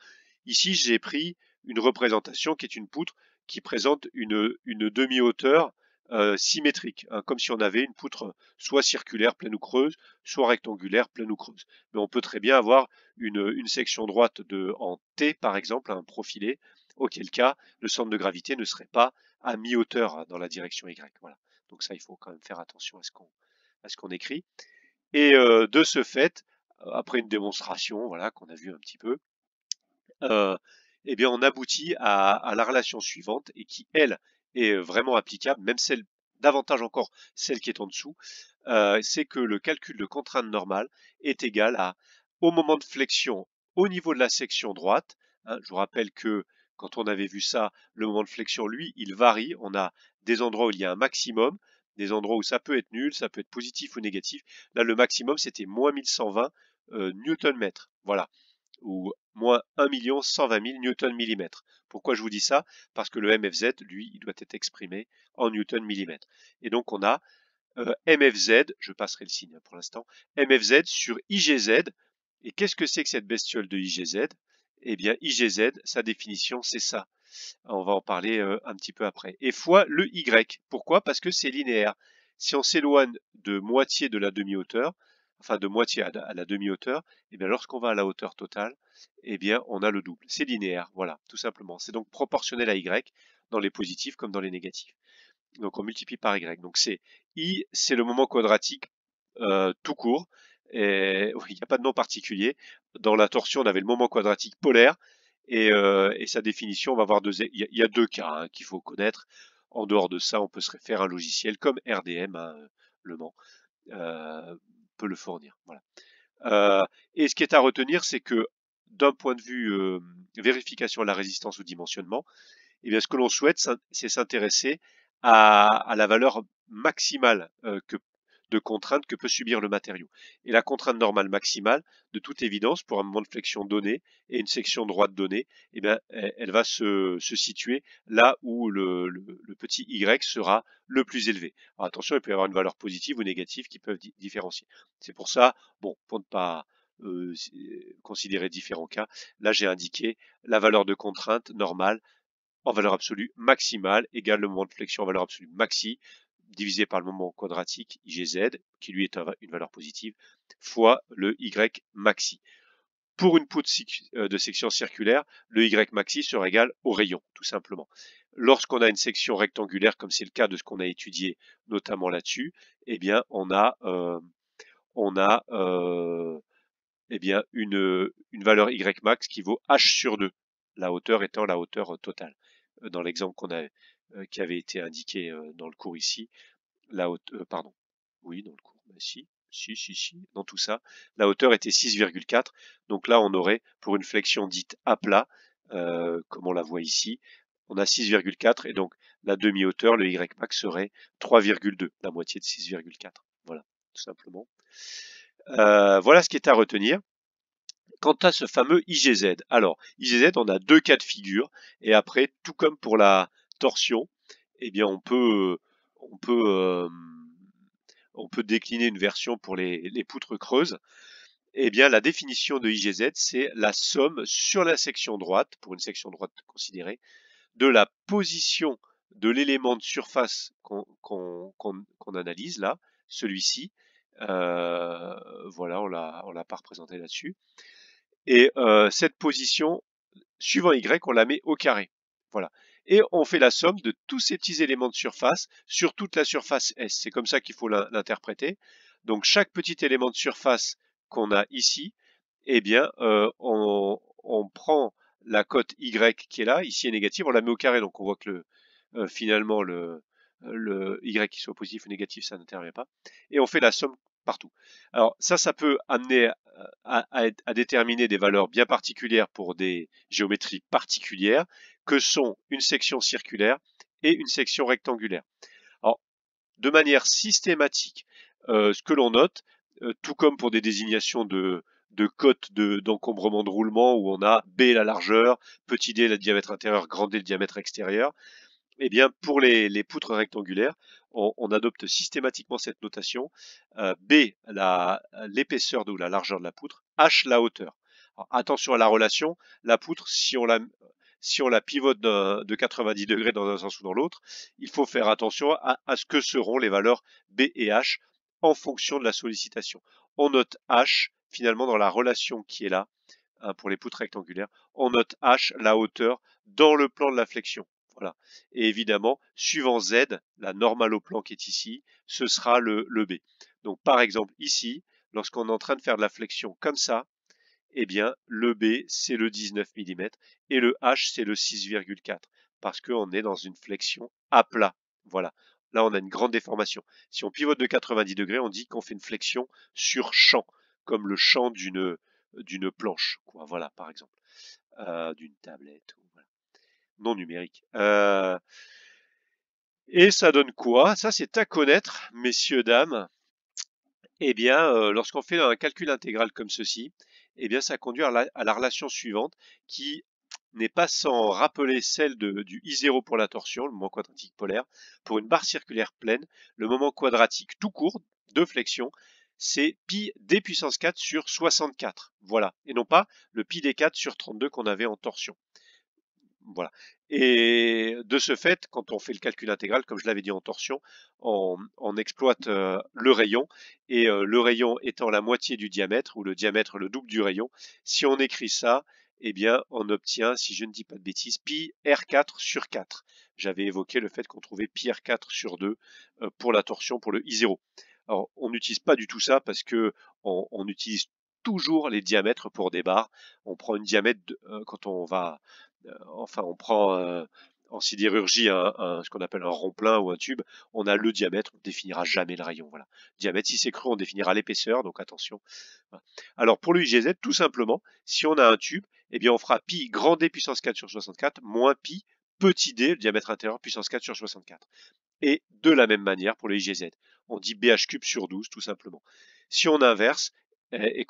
Ici, j'ai pris une représentation qui est une poutre qui présente une demi-hauteur symétrique, hein, comme si on avait une poutre soit circulaire pleine ou creuse, soit rectangulaire pleine ou creuse. Mais on peut très bien avoir une section droite en T, par exemple, un profilé, auquel cas le centre de gravité ne serait pas à mi-hauteur, hein, dans la direction Y. Voilà. Donc ça, il faut quand même faire attention à ce qu'on écrit. Et de ce fait, après une démonstration, voilà, qu'on a vu un petit peu, eh bien, on aboutit à la relation suivante et qui, elle, est vraiment applicable, même celle, davantage encore celle qui est en dessous, c'est que le calcul de contrainte normale est égal au moment de flexion au niveau de la section droite, hein. Je vous rappelle que quand on avait vu ça, le moment de flexion, lui, il varie. On a des endroits où il y a un maximum, des endroits où ça peut être nul, ça peut être positif ou négatif. Là, le maximum, c'était moins 1120 Newton-mètre. Voilà, ou moins 1 120 000 newton millimètre. Pourquoi je vous dis ça? Parce que le MFZ, lui, il doit être exprimé en newton millimètre. Et donc on a MFZ, je passerai le signe pour l'instant, MFZ sur IGZ. Et qu'est-ce que c'est que cette bestiole de IGZ? Eh bien, IGZ, sa définition, c'est ça. On va en parler un petit peu après. Et fois le Y. Pourquoi? Parce que c'est linéaire. Si on s'éloigne de moitié de la demi-hauteur, enfin de moitié à la demi-hauteur, eh bien lorsqu'on va à la hauteur totale, eh bien on a le double. C'est linéaire, voilà, tout simplement. C'est donc proportionnel à Y dans les positifs comme dans les négatifs. Donc on multiplie par Y. Donc c'est I, c'est le moment quadratique tout court. Et il n'y a pas de nom particulier. Dans la torsion, on avait le moment quadratique polaire. Et sa définition, on va voir il y a deux cas, hein, qu'il faut connaître. En dehors de ça, on peut se référer à un logiciel comme RDM, hein, Le Mans, peut le fournir. Voilà. Et ce qui est à retenir, c'est que d'un point de vue vérification de la résistance ou dimensionnement, eh bien, ce que l'on souhaite, c'est s'intéresser à la valeur maximale de contrainte que peut subir le matériau. Et la contrainte normale maximale, de toute évidence, pour un moment de flexion donné et une section droite donnée, eh bien, elle va se situer là où le petit y sera le plus élevé. Alors attention, il peut y avoir une valeur positive ou négative qui peuvent différencier. C'est pour ça, bon, pour ne pas considérer différents cas, là j'ai indiqué la valeur de contrainte normale en valeur absolue maximale égale le moment de flexion en valeur absolue maxi divisé par le moment quadratique IGZ, qui lui est une valeur positive, fois le Y maxi. Pour une poutre de section circulaire, le Y maxi sera égal au rayon, tout simplement. Lorsqu'on a une section rectangulaire, comme c'est le cas de ce qu'on a étudié notamment là-dessus, eh bien, on a eh bien, une valeur Y max qui vaut H sur 2, la hauteur étant la hauteur totale. Dans l'exemple qui avait été indiqué dans le cours ici, la hauteur, pardon, oui, dans le cours, bah, si, dans tout ça, la hauteur était 6,4. Donc là, on aurait, pour une flexion dite à plat, comme on la voit ici, on a 6,4 et donc la demi-hauteur, le Y max serait 3,2, la moitié de 6,4. Voilà, tout simplement. Voilà ce qui est à retenir. Quant à ce fameux IGZ, alors IGZ, on a deux cas de figure, et après, tout comme pour la torsion, eh bien on peut décliner une version pour les poutres creuses. Eh bien, la définition de IGZ, c'est la somme sur la section droite, pour une section droite considérée, de la position de l'élément de surface qu'on analyse là, celui-ci. Voilà, on l'a pas représenté là-dessus. Et cette position, suivant Y, on la met au carré. Voilà. Et on fait la somme de tous ces petits éléments de surface sur toute la surface S. C'est comme ça qu'il faut l'interpréter. Donc chaque petit élément de surface qu'on a ici, eh bien, on prend la cote Y qui est là, ici est négative, on la met au carré. Donc on voit que finalement le Y qui soit positif ou négatif, ça n'intervient pas. Et on fait la somme partout. Alors ça peut amener à déterminer des valeurs bien particulières pour des géométries particulières, que sont une section circulaire et une section rectangulaire. Alors, de manière systématique, ce que l'on note, tout comme pour des désignations de cotes d'encombrement de roulement où on a B la largeur, petit d le diamètre intérieur, grand D le diamètre extérieur, eh bien, pour les poutres rectangulaires, on adopte systématiquement cette notation. B, l'épaisseur ou la largeur de la poutre, H, la hauteur. Alors, attention à la relation, la poutre, si on la pivote de 90 degrés dans un sens ou dans l'autre, il faut faire attention à ce que seront les valeurs B et H en fonction de la sollicitation. On note H, finalement, dans la relation qui est là, hein, pour les poutres rectangulaires, on note H, la hauteur, dans le plan de la flexion. Voilà. Et évidemment, suivant Z, la normale au plan qui est ici, ce sera le B. Donc par exemple ici, lorsqu'on est en train de faire de la flexion comme ça, eh bien le B c'est le 19 mm et le H c'est le 6,4 parce qu'on est dans une flexion à plat. Voilà. Là on a une grande déformation. Si on pivote de 90 degrés, on dit qu'on fait une flexion sur champ, comme le champ d'une planche, quoi. Voilà, par exemple, d'une tablette. Voilà, non numérique. Et ça donne quoi? Ça, c'est à connaître, messieurs, dames. Eh bien, lorsqu'on fait un calcul intégral comme ceci, eh bien, ça conduit à la relation suivante qui n'est pas sans rappeler celle du I0 pour la torsion, le moment quadratique polaire. Pour une barre circulaire pleine, le moment quadratique tout court de flexion, c'est pi d puissance 4 sur 64. Voilà. Et non pas le pi d4 sur 32 qu'on avait en torsion. Voilà. Et de ce fait, quand on fait le calcul intégral, comme je l'avais dit en torsion, on exploite le rayon, et le rayon étant la moitié du diamètre, ou le diamètre le double du rayon, si on écrit ça, eh bien on obtient, si je ne dis pas de bêtises, pi R4 sur 4. J'avais évoqué le fait qu'on trouvait pi R4 sur 2 pour la torsion, pour le I0. Alors on n'utilise pas du tout ça parce que on utilise toujours les diamètres pour des barres. On prend une diamètre quand on va enfin, on prend en sidérurgie ce qu'on appelle un rond-plein ou un tube, on a le diamètre, on ne définira jamais le rayon. Voilà. Diamètre, si c'est cru, on définira l'épaisseur, donc attention. Voilà. Alors pour le IGZ, tout simplement, si on a un tube, eh bien on fera pi grand D puissance 4 sur 64 moins pi petit d, le diamètre intérieur, puissance 4 sur 64. Et de la même manière pour le IGZ. On dit BH cube sur 12 tout simplement. Si on inverse et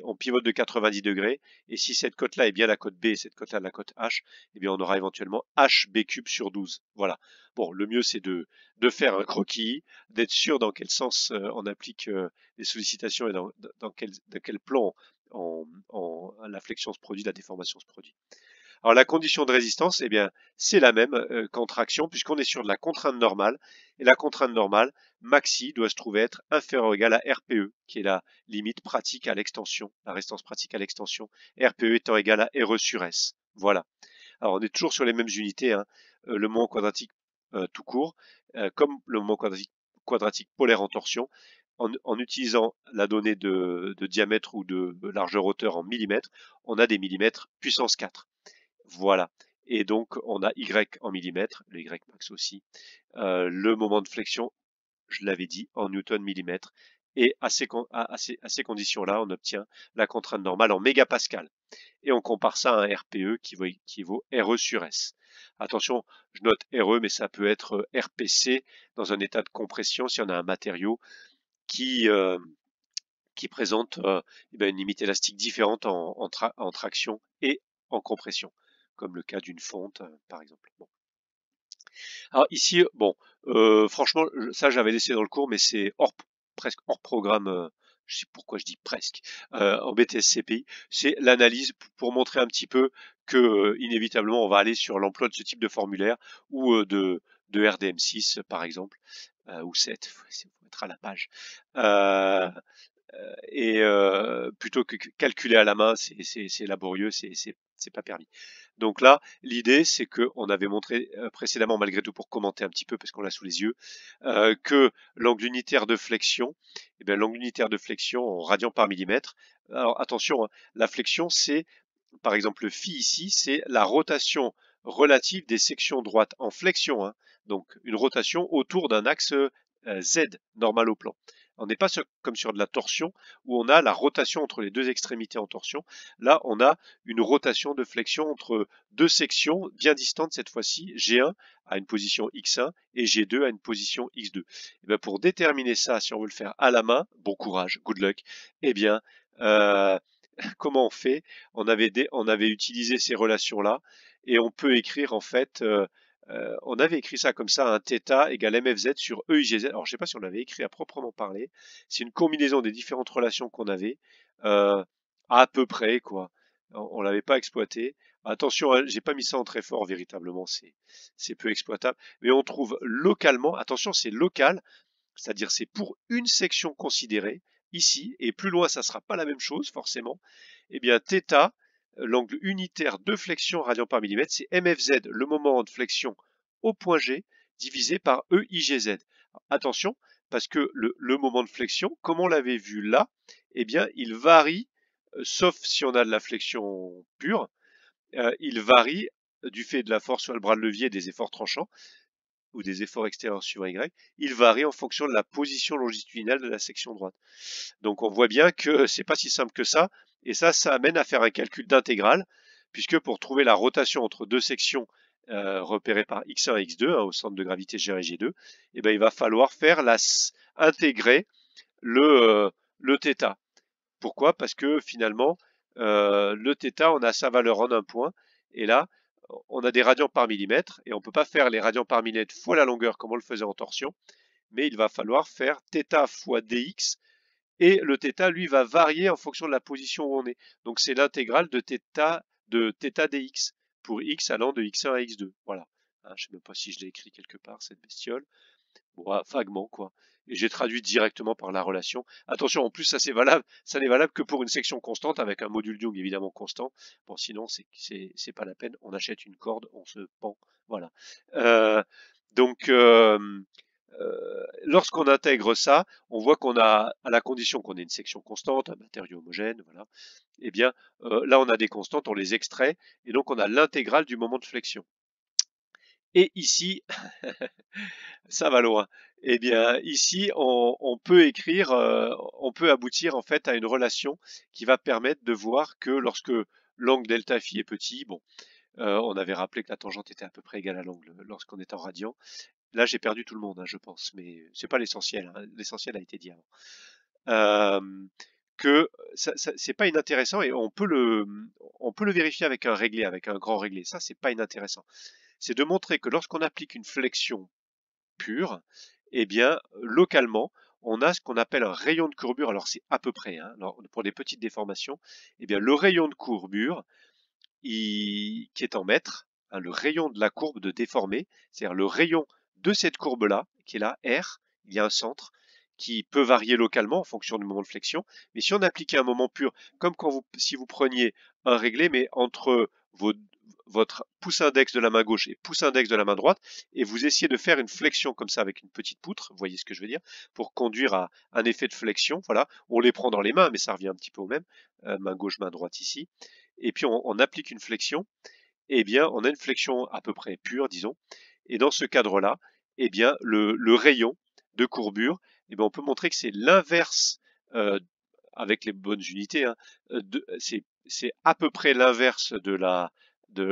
on pivote de 90 degrés, et si cette cote-là est bien la cote B et cette cote-là la cote H, eh bien on aura éventuellement HB cube sur 12. Voilà. Bon, le mieux c'est de faire un croquis, d'être sûr dans quel sens on applique les sollicitations et dans quel plan la flexion se produit, la déformation se produit. Alors la condition de résistance, eh bien, c'est la même qu'en traction, puisqu'on est sur de la contrainte normale. Et la contrainte normale, maxi, doit se trouver être inférieure ou égale à RPE, qui est la limite pratique à l'extension, la résistance pratique à l'extension. RPE étant égal à RE sur S. Voilà. Alors on est toujours sur les mêmes unités, hein. Le moment quadratique tout court, comme le moment quadratique polaire en torsion, en utilisant la donnée de diamètre ou de largeur-hauteur en millimètres, on a des millimètres puissance 4. Voilà. Et donc, on a Y en millimètres, le Y max aussi. Le moment de flexion, je l'avais dit, en newton millimètres. Et à ces conditions-là, on obtient la contrainte normale en mégapascal. Et on compare ça à un RPE qui vaut RE sur S. Attention, je note RE, mais ça peut être RPC dans un état de compression si on a un matériau qui présente une limite élastique différente en traction et en compression, comme le cas d'une fonte, par exemple. Bon. Alors ici, bon, franchement, ça j'avais laissé dans le cours, mais c'est presque hors programme. Je sais pourquoi je dis presque en BTS-CPI. C'est l'analyse pour montrer un petit peu que inévitablement on va aller sur l'emploi de ce type de formulaire ou de RDM6 par exemple, ou 7, il faut mettre à la page. Et plutôt que calculer à la main, c'est laborieux, c'est pas permis. Donc là, l'idée, c'est qu'on avait montré précédemment, malgré tout, pour commenter un petit peu, parce qu'on l'a sous les yeux, que l'angle unitaire de flexion, eh bien, l'angle unitaire de flexion en radians par millimètre. Alors attention, hein, la flexion, c'est, par exemple, le phi ici, c'est la rotation relative des sections droites en flexion, hein, donc une rotation autour d'un axe Z normal au plan. On n'est pas comme sur de la torsion où on a la rotation entre les deux extrémités en torsion. Là, on a une rotation de flexion entre deux sections bien distantes cette fois-ci, G1 à une position X1 et G2 à une position X2. Et bien pour déterminer ça, si on veut le faire à la main, bon courage, good luck, eh bien, comment on fait? On avait utilisé ces relations-là et on peut écrire en fait on avait écrit ça comme ça, un θ égale mfz sur EIGZ. Alors, je ne sais pas si on l'avait écrit à proprement parler. C'est une combinaison des différentes relations qu'on avait, à peu près, quoi. On l'avait pas exploité. Attention, hein, j'ai pas mis ça en très fort, véritablement, c'est peu exploitable. Mais on trouve localement, attention, c'est local, c'est-à-dire c'est pour une section considérée, ici, et plus loin, ça sera pas la même chose, forcément. Eh bien, θ, l'angle unitaire de flexion radian par millimètre, c'est MFZ, le moment de flexion au point G, divisé par EIGZ. Attention, parce que le moment de flexion, comme on l'avait vu là, eh bien, il varie, sauf si on a de la flexion pure, il varie du fait de la force sur le bras de levier des efforts tranchants, ou des efforts extérieurs sur Y, il varie en fonction de la position longitudinale de la section droite. Donc on voit bien que c'est pas si simple que ça, et ça amène à faire un calcul d'intégrale, puisque pour trouver la rotation entre deux sections repérées par X1 et X2, hein, au centre de gravité G1 et G2, eh ben, il va falloir faire intégrer le θ. Pourquoi? Parce que finalement, le θ, on a sa valeur en un point, et là, on a des radians par millimètre, et on ne peut pas faire les radians par millimètre fois la longueur comme on le faisait en torsion, mais il va falloir faire θ fois dx, et le θ, lui, va varier en fonction de la position où on est. Donc c'est l'intégrale de θ dx, pour x allant de x1 à x2. Voilà. Hein, je ne sais même pas si je l'ai écrit quelque part, cette bestiole. Bon, vaguement, quoi. Et j'ai traduit directement par la relation. Attention, en plus, ça n'est valable que pour une section constante avec un module Young évidemment constant. Bon, sinon, c'est pas la peine. On achète une corde, on se pend. Voilà. Donc, lorsqu'on intègre ça, on voit qu'on a, à la condition qu'on ait une section constante, un matériau homogène, voilà. Eh bien, là, on a des constantes, on les extrait, et donc on a l'intégrale du moment de flexion. Et ici, ça va loin. Eh bien, ici, on peut écrire, on peut aboutir en fait à une relation qui va permettre de voir que lorsque l'angle delta phi est petit, bon, on avait rappelé que la tangente était à peu près égale à l'angle lorsqu'on est en radian, là j'ai perdu tout le monde, hein, je pense, mais c'est pas l'essentiel, hein. L'essentiel a été dit avant. Euh, que c'est pas inintéressant et on peut le vérifier avec un réglé, avec un grand réglé. Ça, c'est pas inintéressant. C'est de montrer que lorsqu'on applique une flexion pure, eh bien, localement, on a ce qu'on appelle un rayon de courbure. Alors, c'est à peu près, hein, alors, pour des petites déformations, eh bien, le rayon de courbure, qui est en mètres, hein, le rayon de la courbe de déformée, c'est-à-dire le rayon de cette courbe-là, qui est là, R, il y a un centre, qui peut varier localement en fonction du moment de flexion. Mais si on appliquait un moment pur, comme si vous preniez un réglé, mais entre votre pouce index de la main gauche et pouce index de la main droite, et vous essayez de faire une flexion comme ça avec une petite poutre, vous voyez ce que je veux dire, pour conduire à un effet de flexion. Voilà, on les prend dans les mains, mais ça revient un petit peu au même, main gauche, main droite ici. Et puis on applique une flexion, eh bien on a une flexion à peu près pure, disons. Et dans ce cadre-là, eh bien le rayon de courbure, eh bien, on peut montrer que c'est l'inverse, avec les bonnes unités, hein, c'est à peu près l'inverse de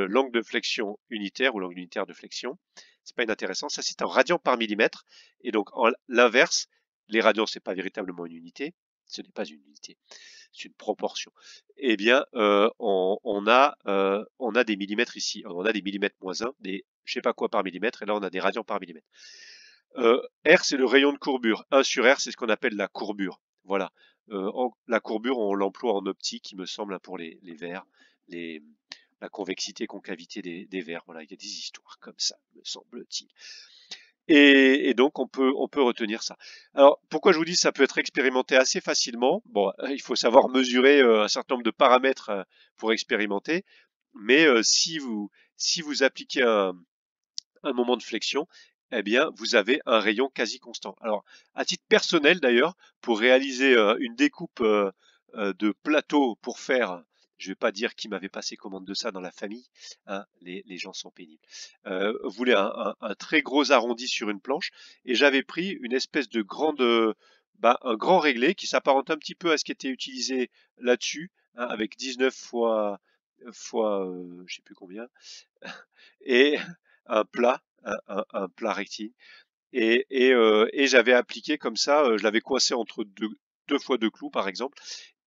l'angle de flexion unitaire ou l'angle unitaire de flexion. C'est pas inintéressant. Ça, c'est en radian par millimètre. Et donc, en l'inverse, les radians, c'est pas véritablement une unité. Ce n'est pas une unité. C'est une proportion. Eh bien, on a des millimètres ici. On a des millimètres moins 1, des je sais pas quoi par millimètre. Et là, on a des radians par millimètre. R, c'est le rayon de courbure. 1 sur R, c'est ce qu'on appelle la courbure. Voilà. La courbure, on l'emploie en optique, il me semble, hein, pour les verres, la convexité, concavité des verres. Voilà, il y a des histoires comme ça, me semble-t-il. Et donc, on peut retenir ça. Alors, pourquoi je vous dis ça peut être expérimenté assez facilement? Bon, il faut savoir mesurer un certain nombre de paramètres pour expérimenter. Mais si vous appliquez un moment de flexion, eh bien, vous avez un rayon quasi constant. Alors, à titre personnel d'ailleurs, pour réaliser une découpe de plateau pour faire, je ne vais pas dire qui m'avait passé commande de ça dans la famille, hein, les gens sont pénibles, voulait un très gros arrondi sur une planche, et j'avais pris une espèce de un grand réglé qui s'apparente un petit peu à ce qui était utilisé là-dessus, hein, avec 19 fois je sais plus combien, et un plat, un plat rectiligne. Et j'avais appliqué comme ça, je l'avais coincé entre deux fois deux clous par exemple,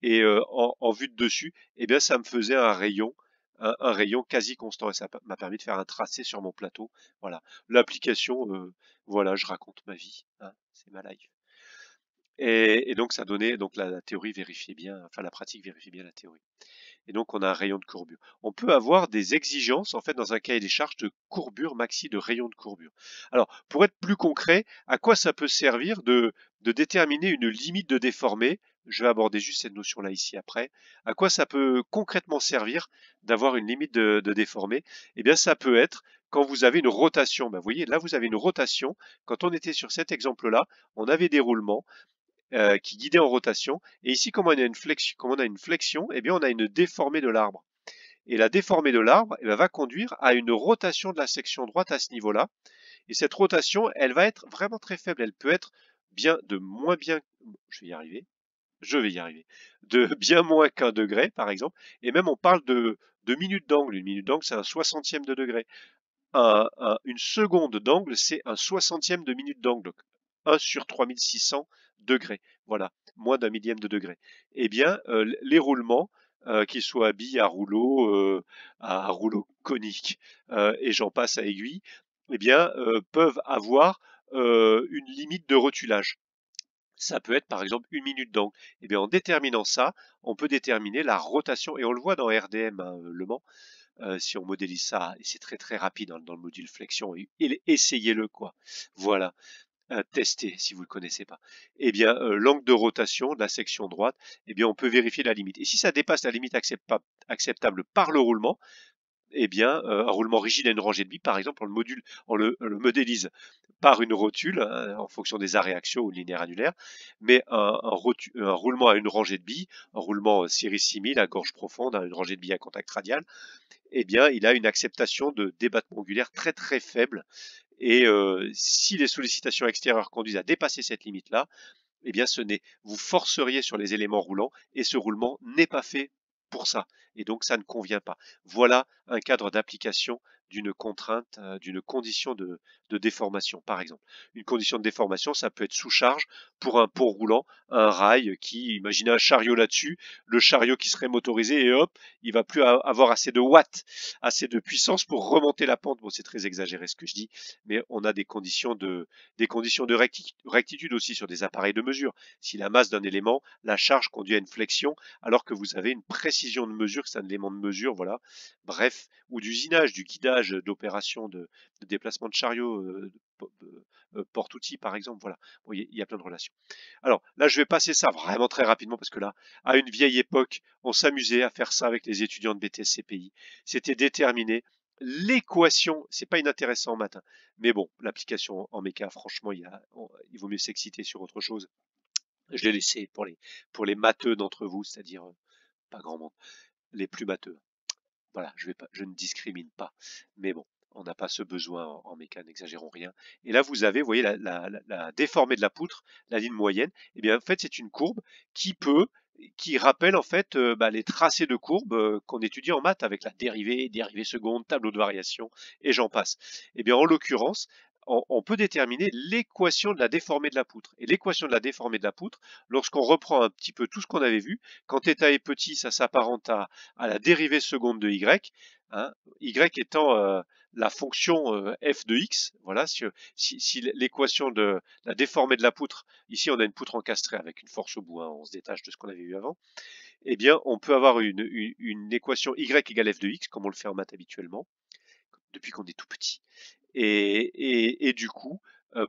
et en vue de dessus, eh bien ça me faisait un rayon quasi constant, et ça m'a permis de faire un tracé sur mon plateau. Voilà, l'application, voilà, je raconte ma vie, hein, c'est ma life. Et donc ça donnait, donc la théorie vérifiait bien, enfin la pratique vérifiait bien la théorie. Et donc on a un rayon de courbure. On peut avoir des exigences en fait dans un cahier des charges de courbure maxi, de rayon de courbure. Alors pour être plus concret, à quoi ça peut servir de déterminer une limite de déformé? Je vais aborder juste cette notion-là ici après. À quoi ça peut concrètement servir d'avoir une limite de déformé? Eh bien ça peut être quand vous avez une rotation. Ben, vous voyez, là vous avez une rotation. Quand on était sur cet exemple-là, on avait des roulements qui guidait en rotation. Et ici, comme on a une flexion, eh bien, on a une déformée de l'arbre. Et la déformée de l'arbre eh bien, va conduire à une rotation de la section droite à ce niveau-là. Et cette rotation, elle va être vraiment très faible. Elle peut être de moins bien, je vais y arriver, de bien moins qu'un degré, par exemple. Et même, on parle de minutes d'angle. Une minute d'angle, c'est un soixantième de degré. Une seconde d'angle, c'est un soixantième de minute d'angle. 1 sur 3600 degrés. Voilà, moins d'un millième de degré. Eh bien, les roulements, qu'ils soient à rouleau conique, et j'en passe à aiguille, eh bien, peuvent avoir une limite de rotulage. Ça peut être par exemple une minute d'angle. Et bien, en déterminant ça, on peut déterminer la rotation, et on le voit dans RDM, hein, Le Mans, si on modélise ça, et c'est très très rapide, hein, dans le module flexion, et essayez-le quoi. Voilà, testez si vous ne le connaissez pas. Eh bien, l'angle de rotation de la section droite, eh bien, on peut vérifier la limite. Et si ça dépasse la limite acceptable par le roulement, eh bien, un roulement rigide à une rangée de billes, par exemple, on le modélise par une rotule, hein, en fonction des arrêts axiaux ou linéaires annulaires, mais un roulement à une rangée de billes, un roulement série 6000 à gorge profonde, à une rangée de billes à contact radial, eh bien, il a une acceptation de débattement angulaire très très faible. Et si les sollicitations extérieures conduisent à dépasser cette limite-là, eh bien, vous forceriez sur les éléments roulants, et ce roulement n'est pas fait pour ça. Et donc, ça ne convient pas. Voilà un cadre d'application d'une contrainte, d'une condition de déformation, par exemple. Une condition de déformation, ça peut être sous-charge pour un pont roulant, un rail qui, imaginez un chariot là-dessus, le chariot qui serait motorisé et hop, il va plus avoir assez de watts, assez de puissance pour remonter la pente. Bon, c'est très exagéré ce que je dis, mais on a des conditions de rectitude aussi sur des appareils de mesure. Si la masse d'un élément, la charge conduit à une flexion, alors que vous avez une précision de mesure, que c'est un élément de mesure, voilà. Bref, ou d'usinage, du guidage, d'opérations de déplacement de chariot, porte-outils par exemple, voilà. Bon, il y a plein de relations. Alors là, je vais passer ça vraiment très rapidement parce que là, à une vieille époque, on s'amusait à faire ça avec les étudiants de BTS CPI. C'était déterminer l'équation, c'est pas inintéressant en maths, hein. Mais bon, l'application en méca, franchement, il vaut mieux s'exciter sur autre chose. Je l'ai laissé pour les matheux d'entre vous, c'est-à-dire pas grand monde, les plus matheux. Voilà, je ne discrimine pas. Mais bon, on n'a pas ce besoin en méca, n'exagérons rien. Et là, vous avez, vous voyez, la déformée de la poutre, la ligne moyenne. Eh bien, en fait, c'est une courbe qui rappelle en fait les tracés de courbes qu'on étudie en maths avec la dérivée, dérivée seconde, tableau de variation, et j'en passe. Eh bien, en l'occurrence, on peut déterminer l'équation de la déformée de la poutre. Et l'équation de la déformée de la poutre, lorsqu'on reprend un petit peu tout ce qu'on avait vu, quand θ est petit, ça s'apparente à la dérivée seconde de y, hein, y étant la fonction f de x. Voilà, si l'équation de la déformée de la poutre, ici on a une poutre encastrée avec une force au bout, hein, on se détache de ce qu'on avait vu avant, eh bien on peut avoir une équation y égale f de x, comme on le fait en maths habituellement, depuis qu'on est tout petit. Et du coup,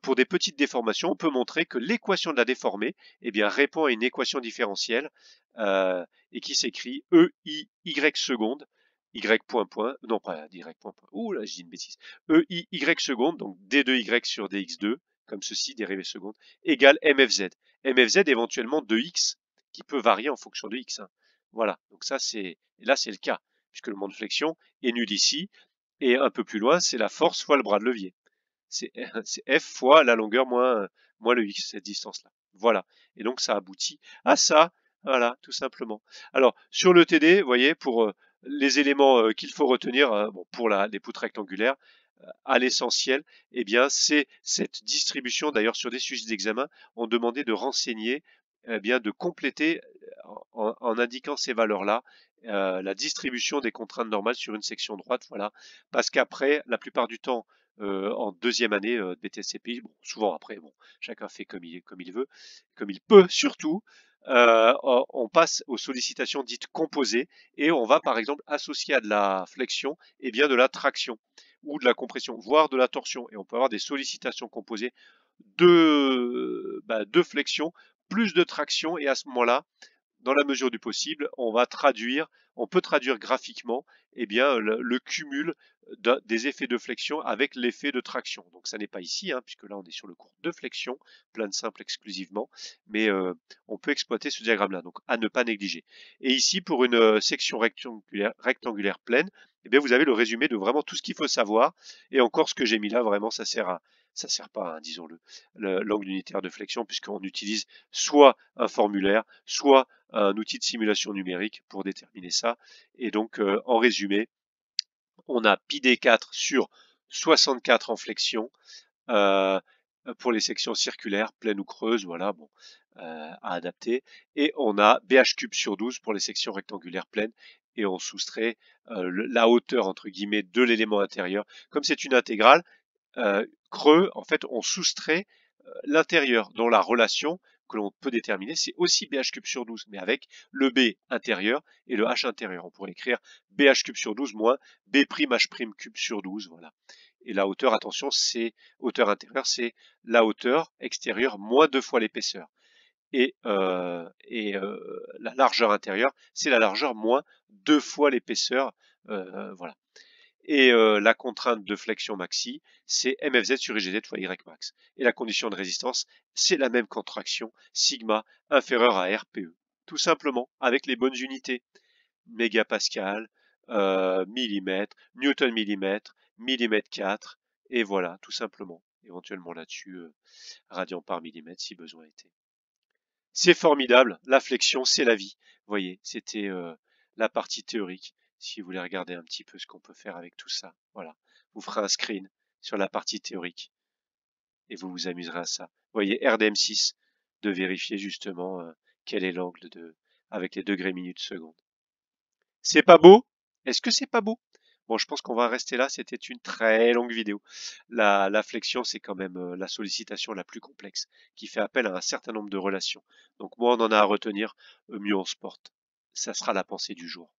pour des petites déformations, on peut montrer que l'équation de la déformée eh bien, répond à une équation différentielle et qui s'écrit EI y seconde, y point point, non pas y point point, ouh là je dis une bêtise, EI y seconde, donc d2y sur dx2, comme ceci, dérivée seconde, égale mfz. Mfz éventuellement de x, qui peut varier en fonction de x, hein. Voilà, donc ça c'est, et là c'est le cas, puisque le moment de flexion est nul ici, et un peu plus loin, c'est la force fois le bras de levier. C'est F fois la longueur moins le X, cette distance-là. Voilà. Et donc, ça aboutit à ça. Voilà, tout simplement. Alors, sur le TD, vous voyez, pour les éléments qu'il faut retenir bon, pour les poutres rectangulaires, à l'essentiel, eh bien, c'est cette distribution. D'ailleurs, sur des sujets d'examen, on demandait de renseigner, eh bien, de compléter en indiquant ces valeurs-là, la distribution des contraintes normales sur une section droite. Voilà, parce qu'après, la plupart du temps, en deuxième année de BTS-CPI, bon, souvent après, bon, chacun fait comme il veut, comme il peut surtout. On passe aux sollicitations dites composées et on va par exemple associer à de la flexion et bien de la traction ou de la compression, voire de la torsion. Et on peut avoir des sollicitations composées de flexion plus de traction, et à ce moment-là, dans la mesure du possible, on peut traduire graphiquement eh bien, le cumul des effets de flexion avec l'effet de traction. Donc ça n'est pas ici, hein, puisque là on est sur le cours de flexion, plein de simple exclusivement, mais on peut exploiter ce diagramme-là, donc à ne pas négliger. Et ici, pour une section rectangulaire pleine, eh bien, vous avez le résumé de vraiment tout ce qu'il faut savoir, et encore ce que j'ai mis là, vraiment ça sert pas, hein, disons-le, l'angle unitaire de flexion, puisqu'on utilise soit un formulaire, soit un outil de simulation numérique pour déterminer ça. Et donc, en résumé, on a pi d4 sur 64 en flexion pour les sections circulaires, pleines ou creuses, voilà, bon, à adapter. Et on a bh cube sur 12 pour les sections rectangulaires pleines. Et on soustrait la hauteur, entre guillemets, de l'élément intérieur. Comme c'est une intégrale, creux, en fait, on soustrait l'intérieur, dont la relation que l'on peut déterminer, c'est aussi bh cube sur 12, mais avec le b intérieur et le h intérieur. On pourrait écrire bh cube sur 12 moins b' h' cube sur 12, voilà. Et la hauteur, attention, c'est hauteur intérieure, c'est la hauteur extérieure moins 2 fois l'épaisseur. Et la largeur intérieure, c'est la largeur moins 2 fois l'épaisseur, voilà. Et la contrainte de flexion maxi, c'est mfz sur igz fois y max. Et la condition de résistance, c'est la même contraction, sigma inférieur à RPE. Tout simplement, avec les bonnes unités. Mégapascal, millimètre, newton millimètre, millimètre 4, et voilà, tout simplement. Éventuellement là-dessus, radian par millimètre si besoin était. C'est formidable, la flexion, c'est la vie. Vous voyez, c'était la partie théorique, si vous voulez regarder un petit peu ce qu'on peut faire avec tout ça. Voilà. vous ferez un screen sur la partie théorique et vous vous amuserez à ça. Vous voyez RDM6 de vérifier justement quel est l'angle avec les degrés minutes secondes. C'est pas beau? Est-ce que c'est pas beau? Bon, je pense qu'on va rester là. C'était une très longue vidéo. La flexion, c'est quand même la sollicitation la plus complexe, qui fait appel à un certain nombre de relations. Donc moins on en a à retenir, mieux on se porte. Ça sera la pensée du jour.